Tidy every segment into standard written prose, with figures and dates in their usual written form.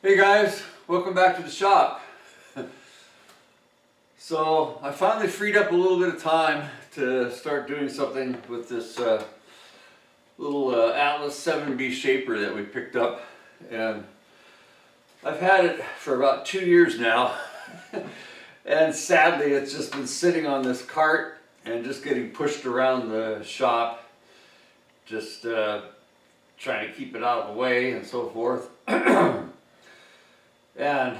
Hey guys, welcome back to the shop. So I finally freed up a little bit of time to start doing something with this little Atlas 7B shaper that we picked up, and I've had it for about 2 years now and sadly it's just been sitting on this cart and just getting pushed around the shop, just trying to keep it out of the way and so forth. And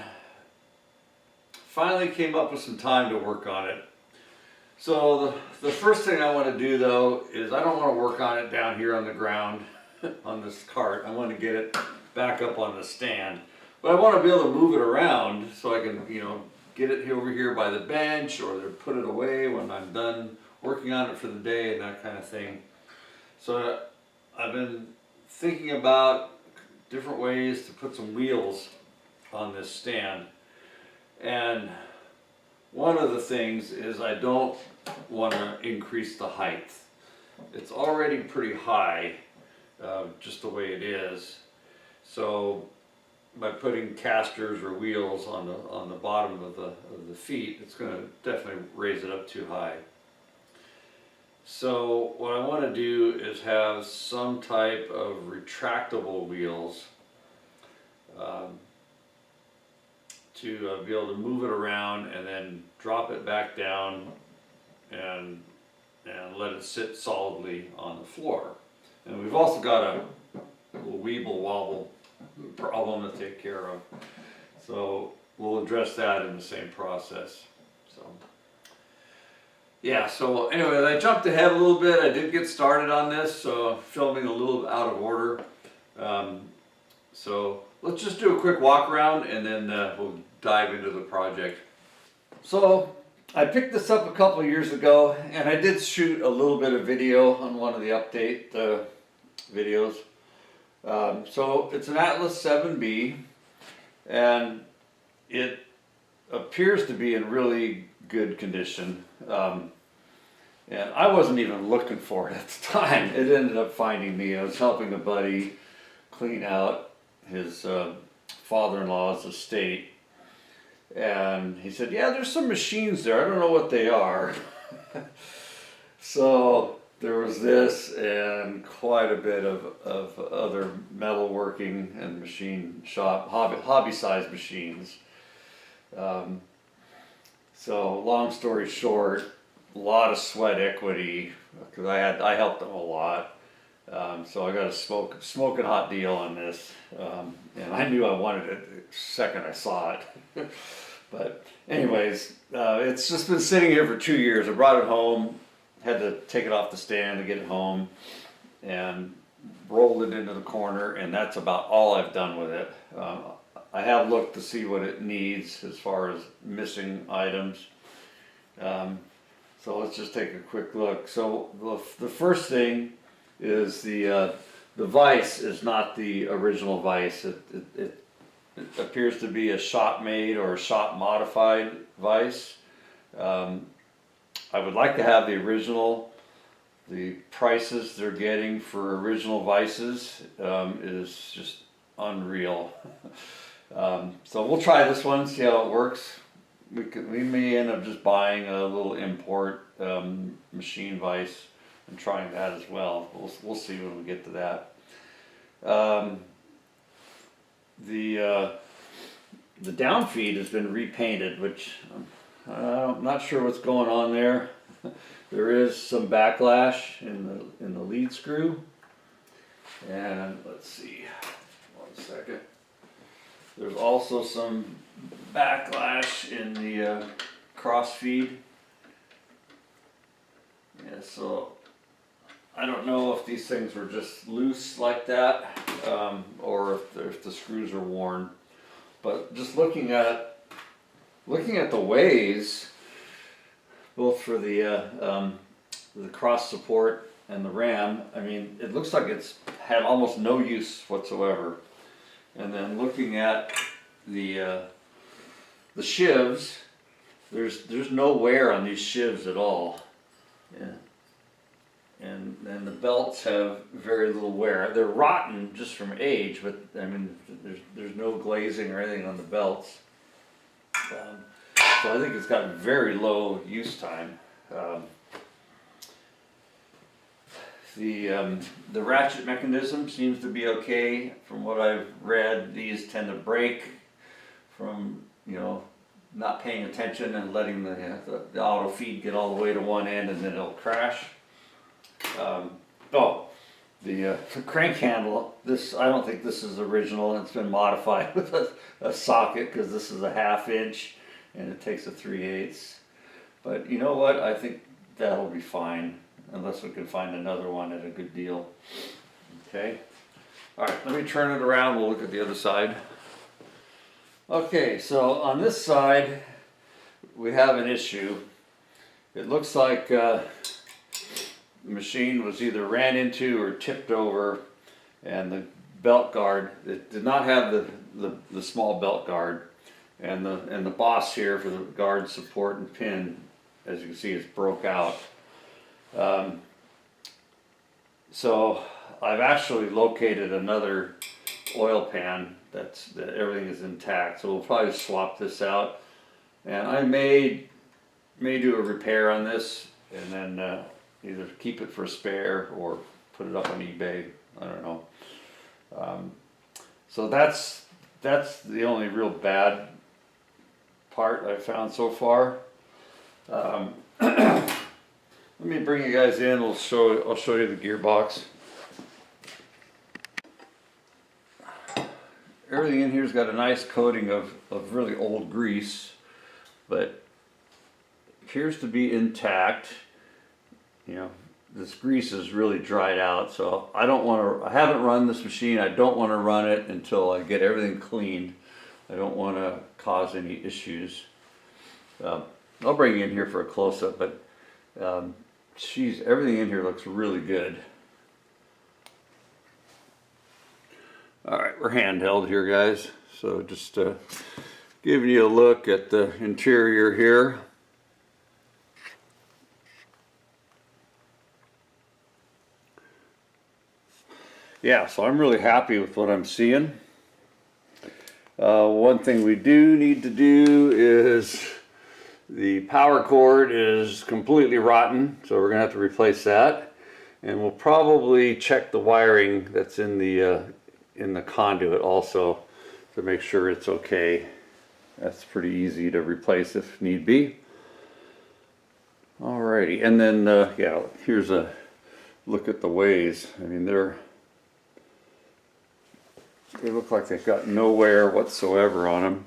finally came up with some time to work on it. So the first thing I want to do though is I don't want to work on it down here on the ground on this cart. I want to get it back up on the stand. But I want to be able to move it around so I can, get it over here by the bench or put it away when I'm done working on it for the day and that kind of thing. So I've been thinking about different ways to put some wheels on this stand, and one of the things is I don't want to increase the height. It's already pretty high just the way it is, so by putting casters or wheels on the bottom of the feet, it's going to definitely raise it up too high. So what I want to do is have some type of retractable wheels to be able to move it around and then drop it back down and let it sit solidly on the floor. And we've also got a little weeble wobble problem to take care of, so we'll address that in the same process. So yeah, so anyway, I jumped ahead a little bit. I did get started on this, so filming a little out of order. So let's just do a quick walk around and then we'll dive into the project. So I picked this up a couple of years ago and I did shoot a little bit of video on one of the update videos. So it's an Atlas 7B and it appears to be in really good condition. And I wasn't even looking for it at the time. It ended up finding me. I was helping a buddy clean out his father-in-law's estate, and he said, yeah, there's some machines there, I don't know what they are. So there was this and quite a bit of other metalworking and machine shop, hobby-sized machines. So long story short, a lot of sweat equity, because I helped them a lot. So I got a smoking hot deal on this, and I knew I wanted it the second I saw it. But anyways, it's just been sitting here for 2 years. I brought it home, had to take it off the stand to get it home, and rolled it into the corner, and that's about all I've done with it. I have looked to see what it needs as far as missing items. So let's just take a quick look. So the first thing is the vise is not the original vise. It appears to be a shop made or a shop modified vise. I would like to have the original. The prices they're getting for original vices is just unreal. So we'll try this one, see how it works. We may end up just buying a little import machine vise and trying that as well. We'll see when we get to that. The down feed has been repainted, which I'm not sure what's going on there. There is some backlash in the lead screw, and let's see, 1 second. There's also some backlash in the cross feed. Yeah, so I don't know if these things were just loose like that, or if the screws are worn. But just looking at the ways, both for the cross support and the ram, I mean, it looks like it's had almost no use whatsoever. And then looking at the sheaves, there's no wear on these sheaves at all. Yeah. And then and the belts have very little wear. They're rotten just from age, but I mean, there's no glazing or anything on the belts. So I think it's got very low use time. The ratchet mechanism seems to be okay. From what I've read, these tend to break from, you know, not paying attention and letting the auto feed get all the way to one end, and then it'll crash. The crank handle, I don't think this is original. It's been modified with a socket, because this is a 1/2 inch and it takes a 3/8. But you know what? I think that'll be fine, unless we can find another one at a good deal. Okay. All right, let me turn it around. We'll look at the other side. Okay, so on this side, we have an issue. It looks like the machine was either ran into or tipped over, and the belt guard, it did not have the small belt guard, and the boss here for the guard support and pin, as you can see, is broke out. So I've actually located another oil pan that everything is intact, so we'll probably swap this out, and I may do a repair on this, and then either keep it for a spare or put it up on eBay. I don't know. So that's the only real bad part I've found so far. Let me bring you guys in. I'll show you the gearbox. Everything in here's got a nice coating of really old grease, but appears to be intact. You know, this grease is really dried out, so I haven't run this machine. I don't want to run it until I get everything cleaned. I don't want to cause any issues. I'll bring you in here for a close-up, but geez, everything in here looks really good. All right, we're handheld here, guys, so just giving you a look at the interior here. Yeah, so I'm really happy with what I'm seeing. One thing we do need to do is the power cord is completely rotten, so we're gonna have to replace that, and we'll probably check the wiring that's in the conduit also to make sure it's okay. That's pretty easy to replace if need be. Alrighty, and then yeah, here's a look at the ways. I mean, they look like they've got no wear whatsoever on them.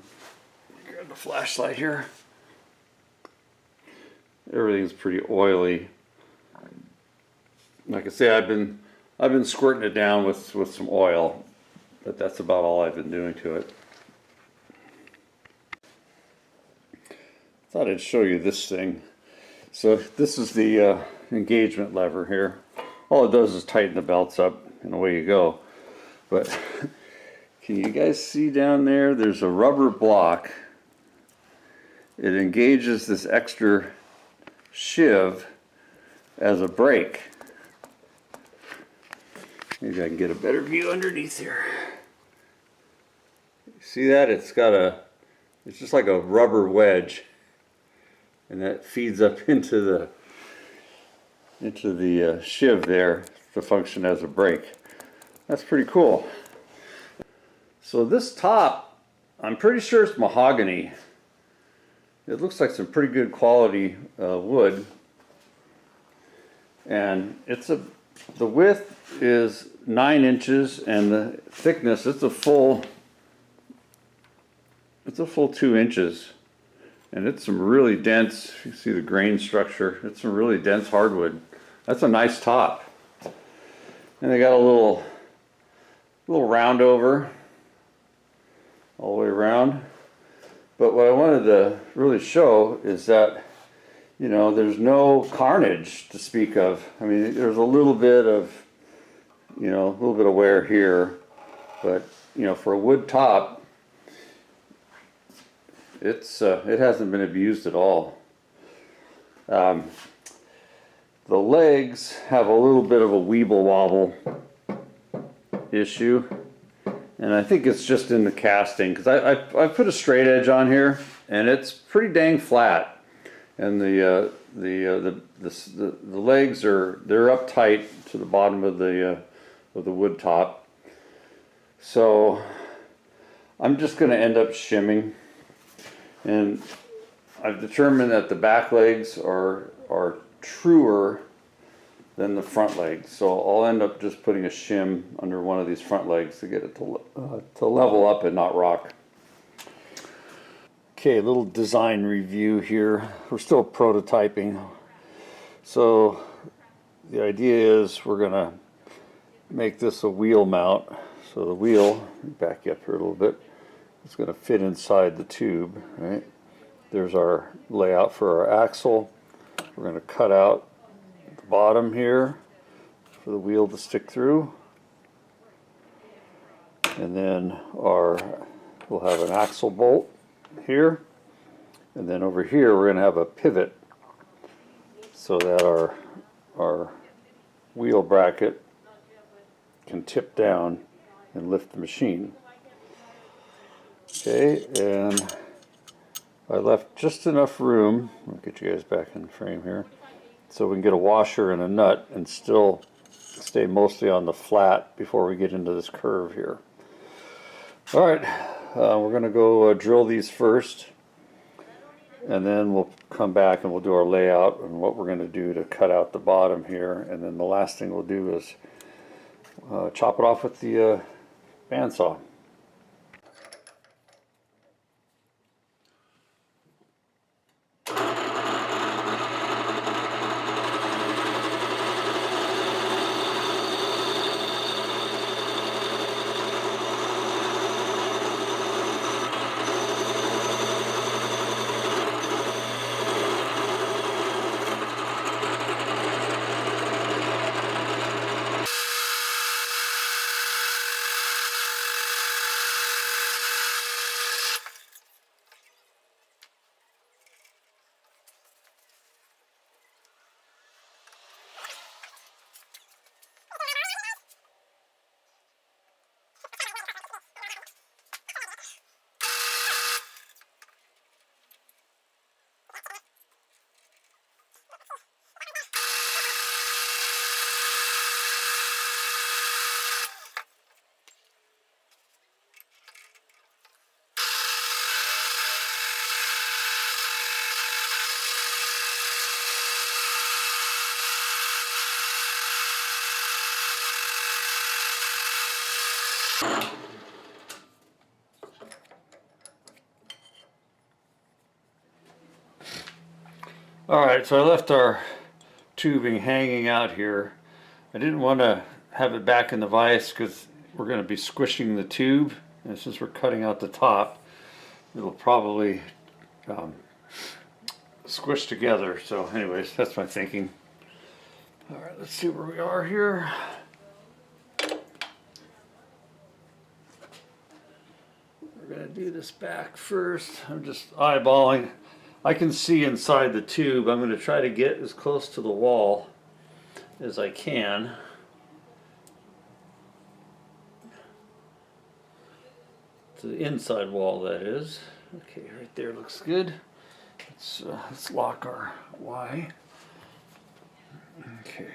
Grab the flashlight here. Everything's pretty oily. Like I say, I've been squirting it down with some oil, but that's about all I've been doing to it. Thought I'd show you this thing. So this is the engagement lever here. All it does is tighten the belts up, and away you go. But can you guys see down there? There's a rubber block. It engages this extra sheave as a brake. Maybe I can get a better view underneath here. See that? It's just like a rubber wedge, and that feeds up into the sheave there to function as a brake. That's pretty cool. So this top, I'm pretty sure it's mahogany. It looks like some pretty good quality wood, and the width is 9 inches, and the thickness, it's a full 2 inches, and it's some really dense. You see the grain structure. It's some really dense hardwood. That's a nice top, and they got a little round over all the way around. But what I wanted to really show is that, you know, there's no carnage to speak of. I mean, there's a little bit of wear here, but you know, for a wood top, it hasn't been abused at all. The the legs have a little bit of a weeble wobble issue, and I think it's just in the casting, because I put a straight edge on here and it's pretty dang flat, and the legs they're up tight to the bottom of the wood top. So I'm just going to end up shimming, and I've determined that the back legs are truer than the front legs, so I'll end up just putting a shim under one of these front legs to get it to level up and not rock. Okay, a little design review here. We're still prototyping, so the idea is we're gonna make this a wheel mount. So the wheel, back you up here a little bit, it's gonna fit inside the tube, right? There's our layout for our axle. We're gonna cut out the bottom here for the wheel to stick through, and then we'll have an axle bolt here, and then over here we're going to have a pivot so that our wheel bracket can tip down and lift the machine. Okay, and I left just enough room, I'll get you guys back in the frame here, so we can get a washer and a nut and still stay mostly on the flat before we get into this curve here. Alright, we're going to go drill these first, and then we'll come back and we'll do our layout and what we're going to do to cut out the bottom here, and then the last thing we'll do is chop it off with the bandsaw. Alright, so I left our tubing hanging out here. I didn't want to have it back in the vise because we're going to be squishing the tube, and since we're cutting out the top, it'll probably squish together. So anyways, that's my thinking. Alright, let's see where we are here. We're going to do this back first. I'm just eyeballing. I can see inside the tube. I'm going to try to get as close to the wall as I can. To the inside wall, that is. Okay, right there looks good. Let's lock our Y. Okay.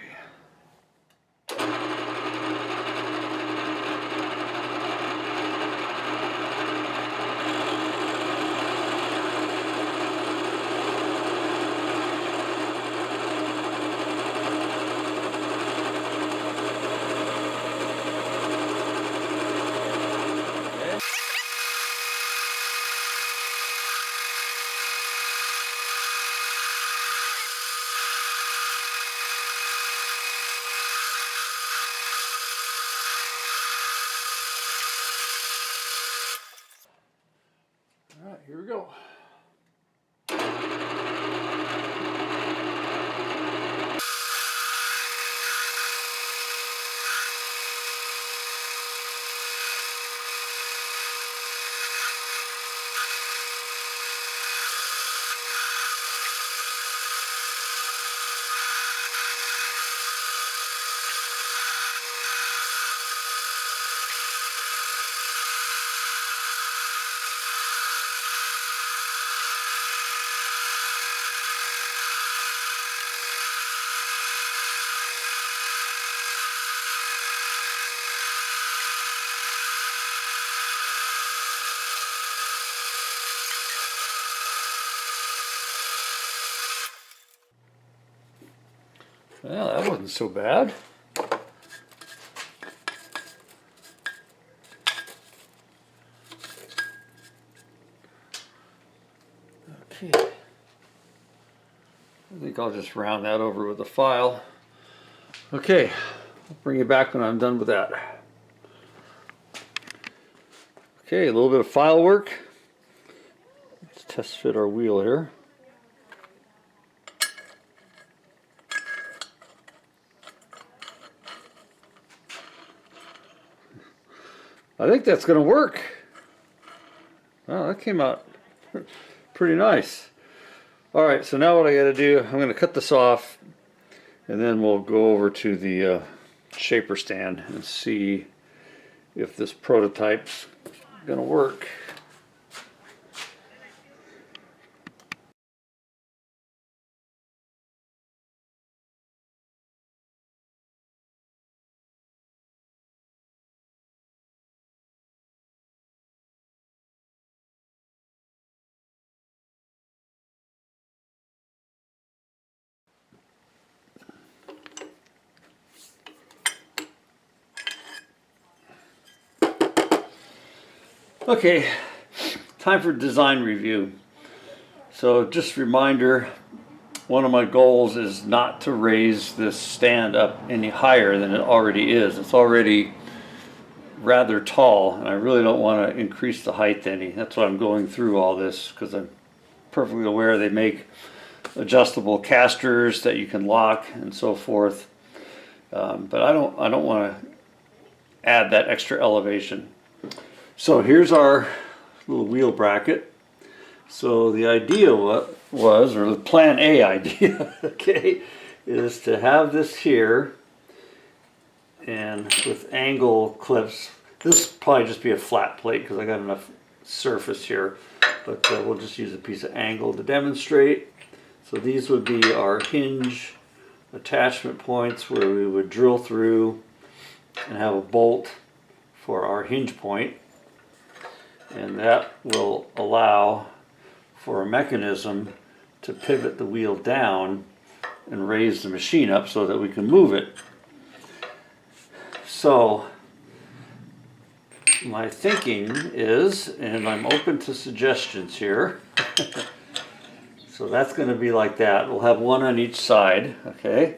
Well, that wasn't so bad. Okay. I think I'll just round that over with a file. Okay, I'll bring you back when I'm done with that. Okay, a little bit of file work. Let's test fit our wheel here. I think that's going to work. Wow, that came out pretty nice. All right, so now what I got to do, I'm going to cut this off, and then we'll go over to the shaper stand and see if this prototype's going to work. Okay, time for design review. So just a reminder, one of my goals is not to raise this stand up any higher than it already is. It's already rather tall, and I really don't want to increase the height any. That's why I'm going through all this, because I'm perfectly aware they make adjustable casters that you can lock and so forth. But I don't want to add that extra elevation. So here's our little wheel bracket. So the idea was, or the plan A idea, okay, is to have this here, and with angle clips. This will probably just be a flat plate because I got enough surface here, but we'll just use a piece of angle to demonstrate. So these would be our hinge attachment points where we would drill through and have a bolt for our hinge point. And that will allow for a mechanism to pivot the wheel down and raise the machine up so that we can move it. So my thinking is, and I'm open to suggestions here, so that's going to be like that. We'll have one on each side, okay?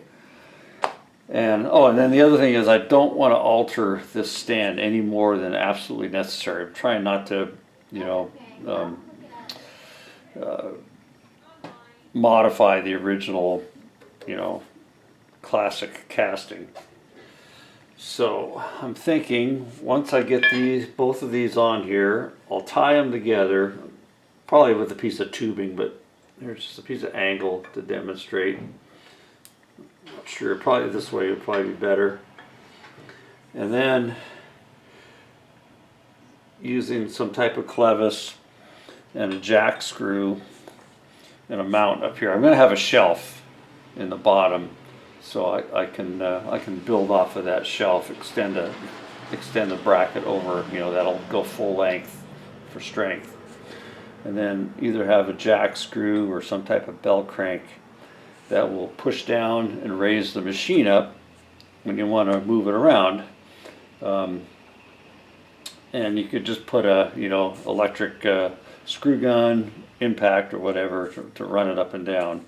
And and then the other thing is I don't want to alter this stand any more than absolutely necessary. I'm trying not to, modify the original, classic casting. So I'm thinking once I get both of these on here, I'll tie them together, probably with a piece of tubing, but there's just a piece of angle to demonstrate. Not sure, probably this way would probably be better. And then using some type of clevis and a jack screw and a mount up here. I'm going to have a shelf in the bottom, so I can build off of that shelf, extend the bracket over. That'll go full length for strength, and then either have a jack screw or some type of bell crank that will push down and raise the machine up when you want to move it around. And you could just put a electric screw gun, impact or whatever to run it up and down.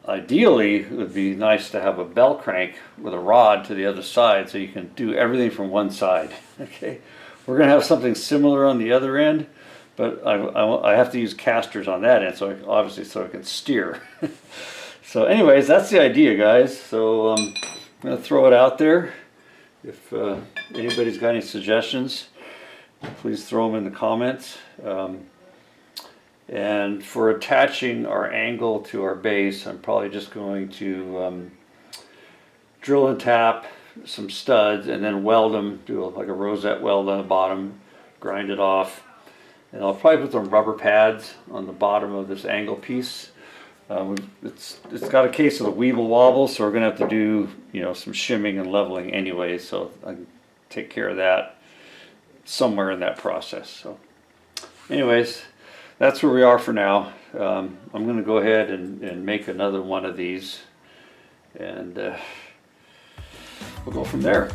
Ideally, it would be nice to have a bell crank with a rod to the other side so you can do everything from one side. Okay, we're going to have something similar on the other end, but I have to use casters on that end, so I can steer. So anyways, that's the idea, guys. So I'm going to throw it out there. If anybody's got any suggestions, please throw them in the comments. And for attaching our angle to our base, I'm probably just going to drill and tap some studs and then weld them, do like a rosette weld on the bottom, grind it off. And I'll probably put some rubber pads on the bottom of this angle piece. It's got a case of the weeble wobble, so we're going to have to do some shimming and leveling anyway, so I can take care of that somewhere in that process. So anyways, that's where we are for now. I'm gonna go ahead and make another one of these, and we'll go from there.